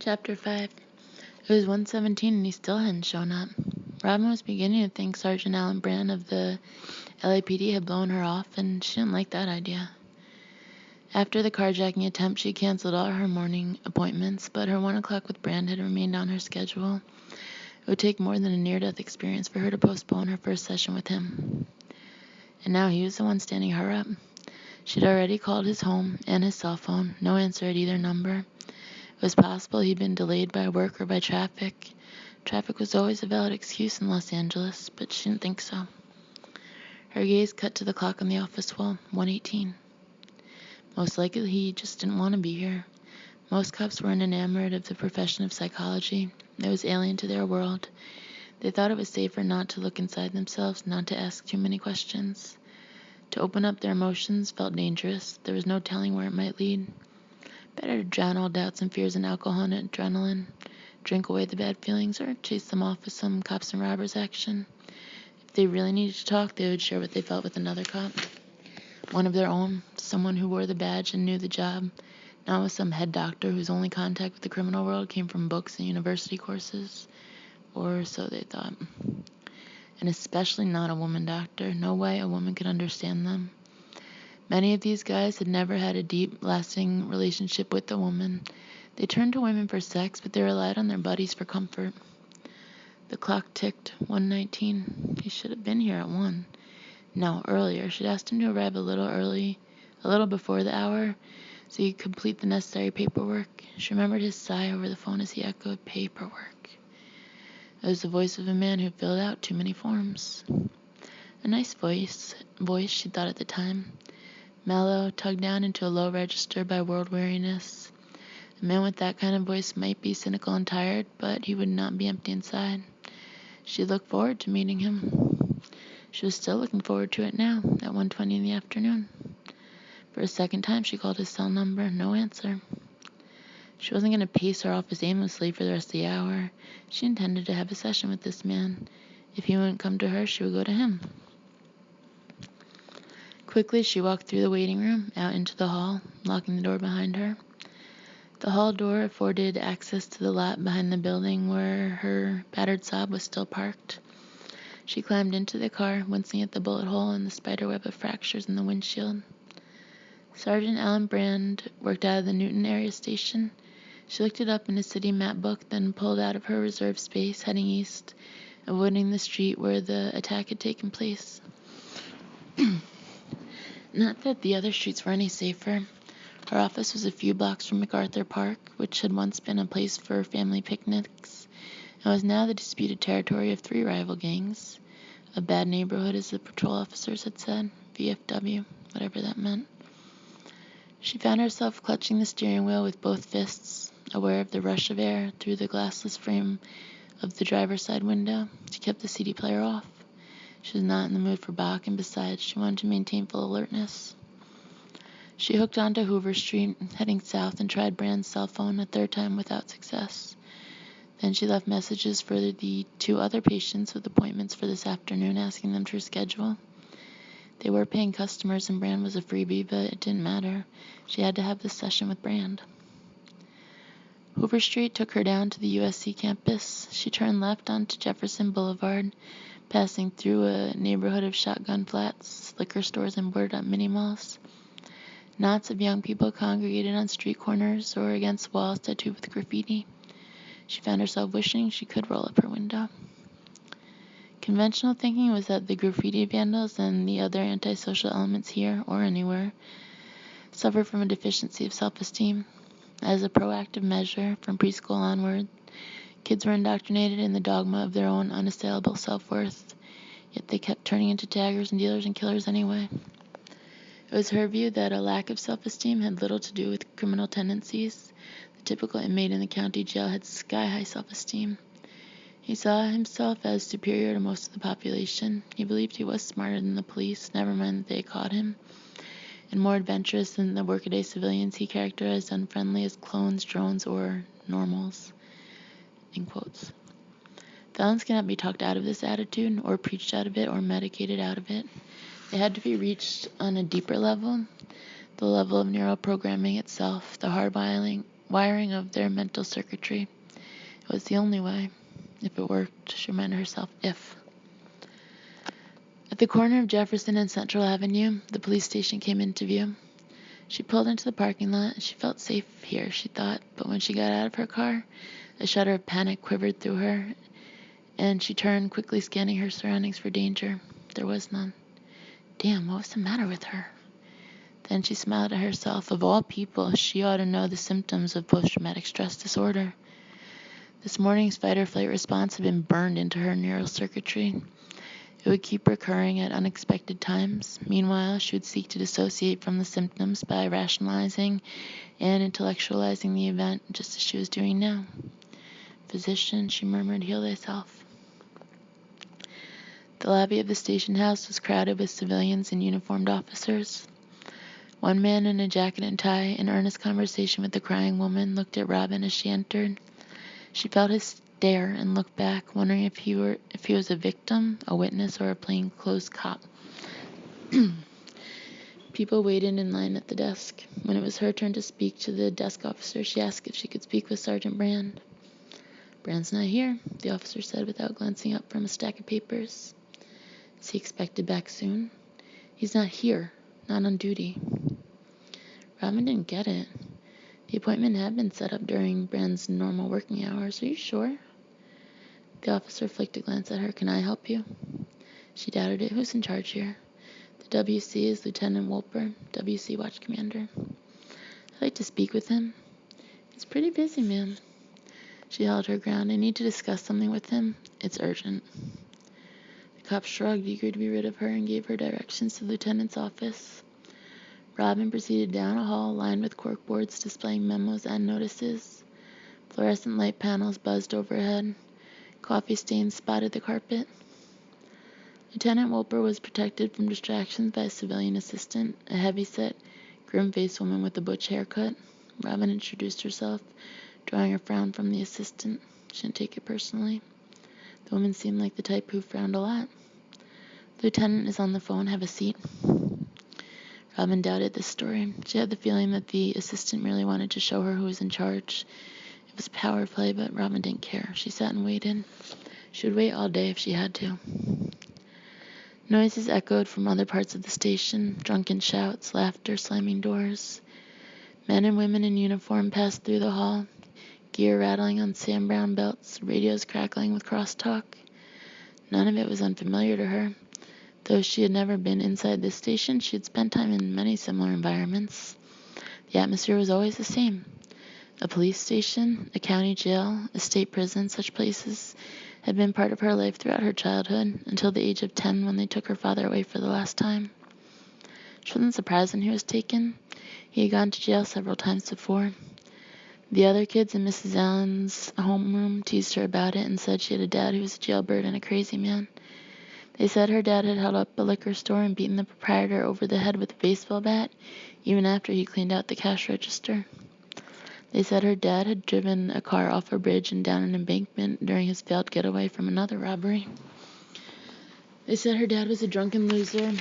Chapter 5. It was 1:17 and he still hadn't shown up. Robin was beginning to think Sergeant Alan Brand of the LAPD had blown her off, and she didn't like that idea. After the carjacking attempt, she canceled all her morning appointments, but her 1 o'clock with Brand had remained on her schedule. It would take more than a near-death experience for her to postpone her first session with him. And now he was the one standing her up. She'd already called his home and his cell phone. No answer at either number. It was possible he'd been delayed by work or by traffic. Traffic was always a valid excuse in Los Angeles, but she didn't think so. Her gaze cut to the clock on the office wall, 1:18. Most likely he just didn't want to be here. Most cops weren't enamored of the profession of psychology. It was alien to their world. They thought it was safer not to look inside themselves, not to ask too many questions. To open up their emotions felt dangerous. There was no telling where it might lead. Better to drown all doubts and fears in alcohol and adrenaline, drink away the bad feelings, or chase them off with some cops and robbers action. If they really needed to talk, they would share what they felt with another cop. One of their own, someone who wore the badge and knew the job, not with some head doctor whose only contact with the criminal world came from books and university courses. Or so they thought. And especially not a woman doctor. No way a woman could understand them. Many of these guys had never had a deep, lasting relationship with a woman. They turned to women for sex, but they relied on their buddies for comfort. The clock ticked, 1:19. He should have been here at 1. No, earlier. She'd asked him to arrive a little before the hour, so he could complete the necessary paperwork. She remembered his sigh over the phone as he echoed, paperwork. It was the voice of a man who filled out too many forms. A nice voice, she thought at the time. Mellow, tugged down into a low register by world weariness. A man with that kind of voice might be cynical and tired, but he would not be empty inside. She looked forward to meeting him. She was still looking forward to it now, at 1:20 in the afternoon. For a second time, she called his cell number. No answer. She wasn't going to pace her office aimlessly for the rest of the hour. She intended to have a session with this man. If he wouldn't come to her, she would go to him. Quickly, she walked through the waiting room, out into the hall, locking the door behind her. The hall door afforded access to the lot behind the building where her battered Saab was still parked. She climbed into the car, wincing at the bullet hole and the spiderweb of fractures in the windshield. Sergeant Alan Brand worked out of the Newton area station. She looked it up in a city map book, then pulled out of her reserved space, heading east, avoiding the street where the attack had taken place. Not that the other streets were any safer. Her office was a few blocks from MacArthur Park, which had once been a place for family picnics, and was now the disputed territory of 3 rival gangs. A bad neighborhood, as the patrol officers had said. VFW, whatever that meant. She found herself clutching the steering wheel with both fists, aware of the rush of air through the glassless frame of the driver's side window. She kept the CD player off. She was not in the mood for Bach, and besides, she wanted to maintain full alertness. She hooked onto Hoover Street, heading south, and tried Brand's cell phone a third time without success. Then she left messages for the 2 other patients with appointments for this afternoon, asking them to reschedule. They were paying customers, and Brand was a freebie, but it didn't matter. She had to have this session with Brand. Hoover Street took her down to the USC campus. She turned left onto Jefferson Boulevard, passing through a neighborhood of shotgun flats, liquor stores, and boarded-up mini-malls. Knots of young people congregated on street corners or against walls tattooed with graffiti. She found herself wishing she could roll up her window. Conventional thinking was that the graffiti vandals and the other antisocial elements here, or anywhere, suffered from a deficiency of self-esteem. As a proactive measure, from preschool onward, kids were indoctrinated in the dogma of their own unassailable self-worth, yet they kept turning into taggers and dealers and killers anyway. It was her view that a lack of self-esteem had little to do with criminal tendencies. The typical inmate in the county jail had sky-high self-esteem. He saw himself as superior to most of the population. He believed he was smarter than the police, never mind that they had caught him, and more adventurous than the workaday civilians he characterized unfriendly as clones, drones, or normals. In quotes. Felons cannot be talked out of this attitude, or preached out of it, or medicated out of it. They had to be reached on a deeper level, the level of neural programming itself, the hardwiring wiring of their mental circuitry. It was the only way. If it worked, she reminded herself, if. At the corner of Jefferson and Central Avenue, the police station came into view. She pulled into the parking lot. She felt safe here, she thought, but when she got out of her car, a shudder of panic quivered through her, and she turned, quickly scanning her surroundings for danger. There was none. Damn, what was the matter with her? Then she smiled at herself. Of all people, she ought to know the symptoms of post-traumatic stress disorder. This morning's fight-or-flight response had been burned into her neural circuitry. It would keep recurring at unexpected times. Meanwhile, she would seek to dissociate from the symptoms by rationalizing and intellectualizing the event, just as she was doing now. Physician, she murmured, heal thyself. The lobby of the station house was crowded with civilians and uniformed officers. One man in a jacket and tie, in earnest conversation with the crying woman, looked at Robin as she entered. She felt his stare and looked back, wondering if he was a victim, a witness, or a plainclothes cop. People waited in line at the desk. When it was her turn to speak to the desk officer, she asked if she could speak with Sergeant Brand. Brand's not here, the officer said without glancing up from a stack of papers. Is he expected back soon? He's not here, not on duty. Robin didn't get it. The appointment had been set up during Brand's normal working hours. Are you sure? The officer flicked a glance at her. Can I help you? She doubted it. Who's in charge here? The WC is Lieutenant Wolper, WC Watch Commander. I'd like to speak with him. He's pretty busy, ma'am. She held her ground. I need to discuss something with him. It's urgent. The cop shrugged, eager to be rid of her, and gave her directions to the lieutenant's office. Robin proceeded down a hall lined with corkboards displaying memos and notices. Fluorescent light panels buzzed overhead. Coffee stains spotted the carpet. Lieutenant Wolper was protected from distractions by a civilian assistant, a heavy-set, grim-faced woman with a butch haircut. Robin introduced herself, drawing a frown from the assistant. She didn't take it personally. The woman seemed like the type who frowned a lot. The lieutenant is on the phone. Have a seat. Robin doubted this story. She had the feeling that the assistant merely wanted to show her who was in charge. It was power play, but Robin didn't care. She sat and waited. She would wait all day if she had to. Noises echoed from other parts of the station, drunken shouts, laughter, slamming doors. Men and women in uniform passed through the hall, gear rattling on Sam Brown belts, radios crackling with crosstalk. None of it was unfamiliar to her. Though she had never been inside this station, she had spent time in many similar environments. The atmosphere was always the same. A police station, a county jail, a state prison, such places had been part of her life throughout her childhood, until the age of 10 when they took her father away for the last time. She wasn't surprised when he was taken. He had gone to jail several times before. The other kids in Mrs. Allen's homeroom teased her about it and said she had a dad who was a jailbird and a crazy man. They said her dad had held up a liquor store and beaten the proprietor over the head with a baseball bat, even after he cleaned out the cash register. They said her dad had driven a car off a bridge and down an embankment during his failed getaway from another robbery. They said her dad was a drunken loser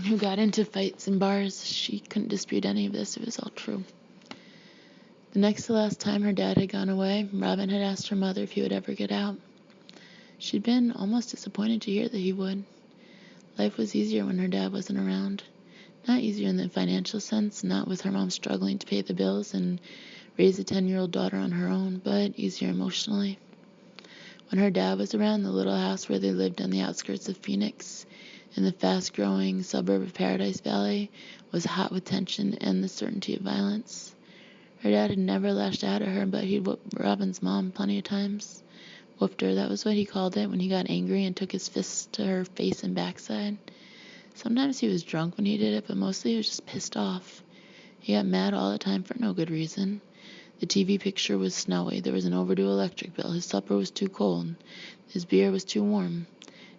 who got into fights in bars. She couldn't dispute any of this. It was all true. The next to last time her dad had gone away, Robin had asked her mother if he would ever get out. She'd been almost disappointed to hear that he would. Life was easier when her dad wasn't around. Not easier in the financial sense, not with her mom struggling to pay the bills and raise a 10-year-old daughter on her own, but easier emotionally. When her dad was around, the little house where they lived on the outskirts of Phoenix, in the fast-growing suburb of Paradise Valley, was hot with tension and the certainty of violence. Her dad had never lashed out at her, but he'd whooped Robin's mom plenty of times. Whooped her, that was what he called it when he got angry and took his fists to her face and backside. Sometimes he was drunk when he did it, but mostly he was just pissed off. He got mad all the time for no good reason. The TV picture was snowy, there was an overdue electric bill, his supper was too cold, his beer was too warm.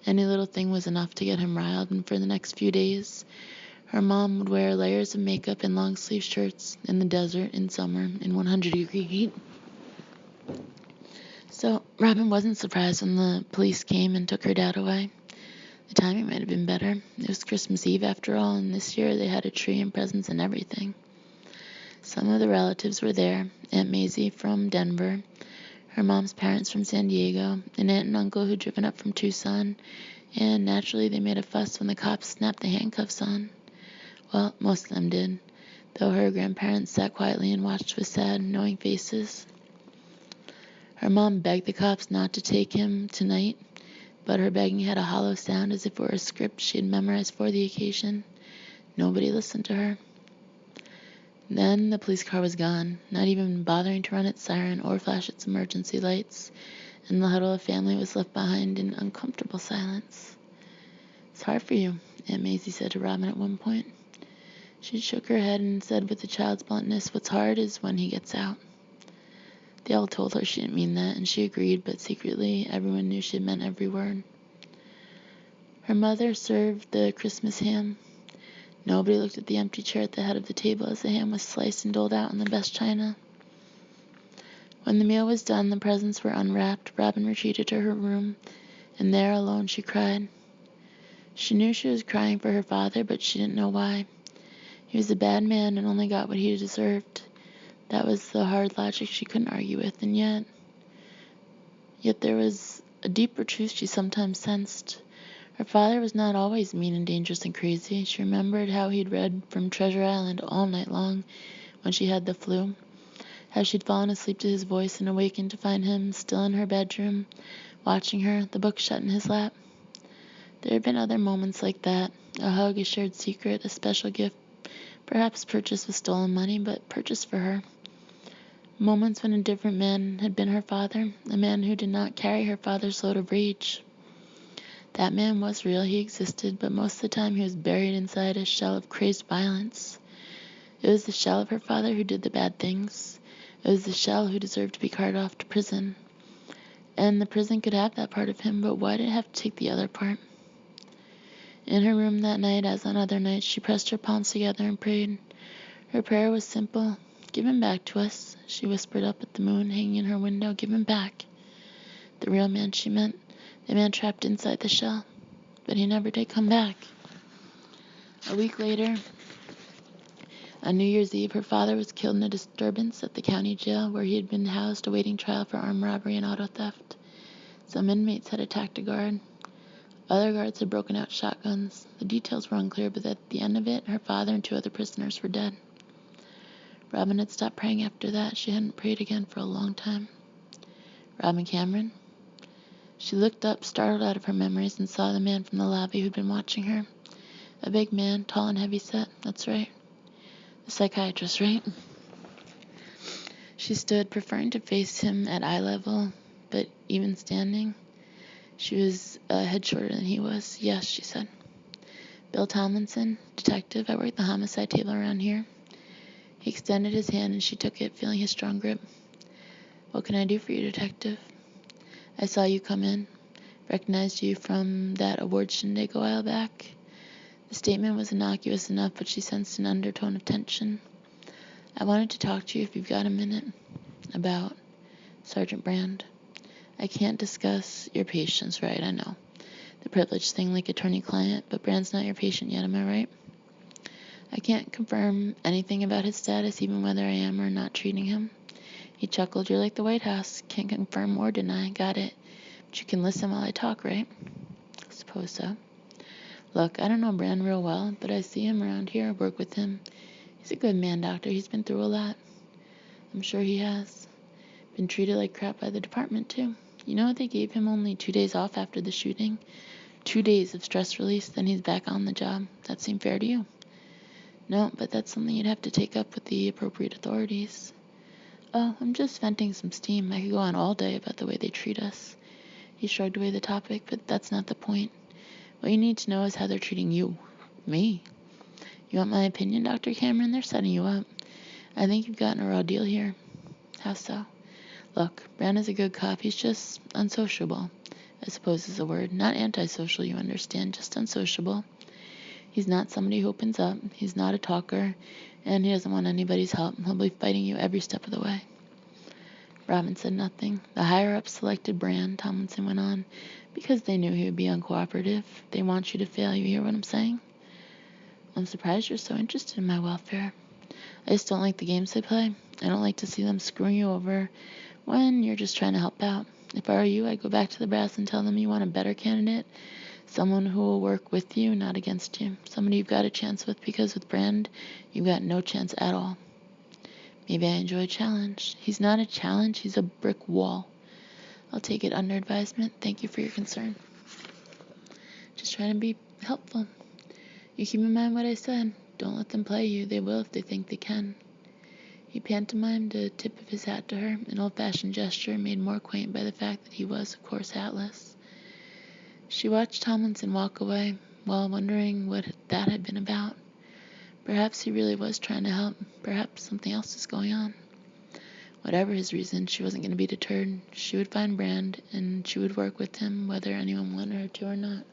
Any little thing was enough to get him riled, and for the next few days, her mom would wear layers of makeup and long-sleeve shirts in the desert in summer in 100-degree heat. So Robin wasn't surprised when the police came and took her dad away. The timing might have been better. It was Christmas Eve after all, and this year they had a tree and presents and everything. Some of the relatives were there. Aunt Maisie from Denver, her mom's parents from San Diego, an aunt and uncle who'd driven up from Tucson, and naturally they made a fuss when the cops snapped the handcuffs on. Well, most of them did, though her grandparents sat quietly and watched with sad, knowing faces. Her mom begged the cops not to take him tonight, but her begging had a hollow sound as if it were a script she had memorized for the occasion. Nobody listened to her. Then the police car was gone, not even bothering to run its siren or flash its emergency lights, and the huddle of family was left behind in uncomfortable silence. "It's hard for you," Aunt Maisie said to Robin at one point. She shook her head and said with a child's bluntness, "What's hard is when he gets out." They all told her she didn't mean that, and she agreed, but secretly everyone knew she meant every word. Her mother served the Christmas ham. Nobody looked at the empty chair at the head of the table as the ham was sliced and doled out in the best china. When the meal was done, the presents were unwrapped. Robin retreated to her room, and there alone she cried. She knew she was crying for her father, but she didn't know why. He was a bad man and only got what he deserved. That was the hard logic she couldn't argue with, and yet there was a deeper truth she sometimes sensed. Her father was not always mean and dangerous and crazy. She remembered how he'd read from Treasure Island all night long when she had the flu, how she'd fallen asleep to his voice and awakened to find him still in her bedroom, watching her, the book shut in his lap. There had been other moments like that, a hug, a shared secret, a special gift, perhaps purchased with stolen money, but purchased for her. Moments when a different man had been her father, a man who did not carry her father's load of rage. That man was real, he existed, but most of the time he was buried inside a shell of crazed violence. It was the shell of her father who did the bad things. It was the shell who deserved to be carted off to prison. And the prison could have that part of him, but why did it have to take the other part? In her room that night, as on other nights, she pressed her palms together and prayed. Her prayer was simple. "Give him back to us," she whispered up at the moon hanging in her window. "Give him back." The real man, she meant. The man trapped inside the shell. But he never did come back. A week later, on New Year's Eve, her father was killed in a disturbance at the county jail where he had been housed awaiting trial for armed robbery and auto theft. Some inmates had attacked a guard. Other guards had broken out shotguns. The details were unclear, but at the end of it, her father and 2 other prisoners were dead. Robin had stopped praying after that. She hadn't prayed again for a long time. Robin Cameron? She looked up, startled out of her memories, and saw the man from the lobby who'd been watching her. A big man, tall and heavy-set. That's right. The psychiatrist, right? She stood, preferring to face him at eye level, but even standing, she was a head shorter than he was. "Yes," she said. "Bill Tomlinson, detective. I work the homicide table around here." He extended his hand, and she took it, feeling his strong grip. "What can I do for you, detective?" "I saw you come in. Recognized you from that award shindig a while back." The statement was innocuous enough, but she sensed an undertone of tension. "I wanted to talk to you if you've got a minute." "About?" "Sergeant Brand." "I can't discuss your patient's right, I know. The privileged thing like attorney-client, but Brand's not your patient yet, am I right?" "I can't confirm anything about his status, even whether I am or not treating him." He chuckled. "You're like the White House. Can't confirm or deny. Got it. But you can listen while I talk, right?" "Suppose so." "Look, I don't know Brand real well, but I see him around here. I work with him. He's a good man, Doctor. He's been through a lot." "I'm sure he has. Been treated like crap by the department, too. You know, they gave him only 2 days off after the shooting. 2 days of stress release, then he's back on the job. That seem fair to you?" "No, but that's something you'd have to take up with the appropriate authorities." "Oh, I'm just venting some steam. I could go on all day about the way they treat us." He shrugged away the topic, "but that's not the point. What you need to know is how they're treating you." "Me?" "You want my opinion, Dr. Cameron? They're setting you up. I think you've gotten a raw deal here." "How so?" "Look, Brand is a good cop. He's just unsociable, I suppose is the word. Not antisocial, you understand, just unsociable. He's not somebody who opens up. He's not a talker, and he doesn't want anybody's help. He'll be fighting you every step of the way." Robin said nothing. "The higher-ups selected Brand," Tomlinson went on, "because they knew he would be uncooperative. They want you to fail. You hear what I'm saying?" "I'm surprised you're so interested in my welfare." I just don't like the games they play. I don't like to see them screwing you over when you're just trying to help out. If I were you, I'd go back to the brass and tell them you want a better candidate, someone who will work with you, not against you, somebody you've got a chance with, because with Brand, you've got no chance at all. Maybe I enjoy a challenge. He's not a challenge, he's a brick wall. I'll take it under advisement. Thank you for your concern. Just trying to be helpful. You keep in mind what I said. Don't let them play you. They will if they think they can. He pantomimed a tip of his hat to her, an old-fashioned gesture made more quaint by the fact that he was, of course, hatless. She watched Tomlinson walk away, while wondering what that had been about. Perhaps he really was trying to help. Perhaps something else was going on. Whatever his reason, she wasn't going to be deterred. She would find Brand, and she would work with him, whether anyone wanted her to or not.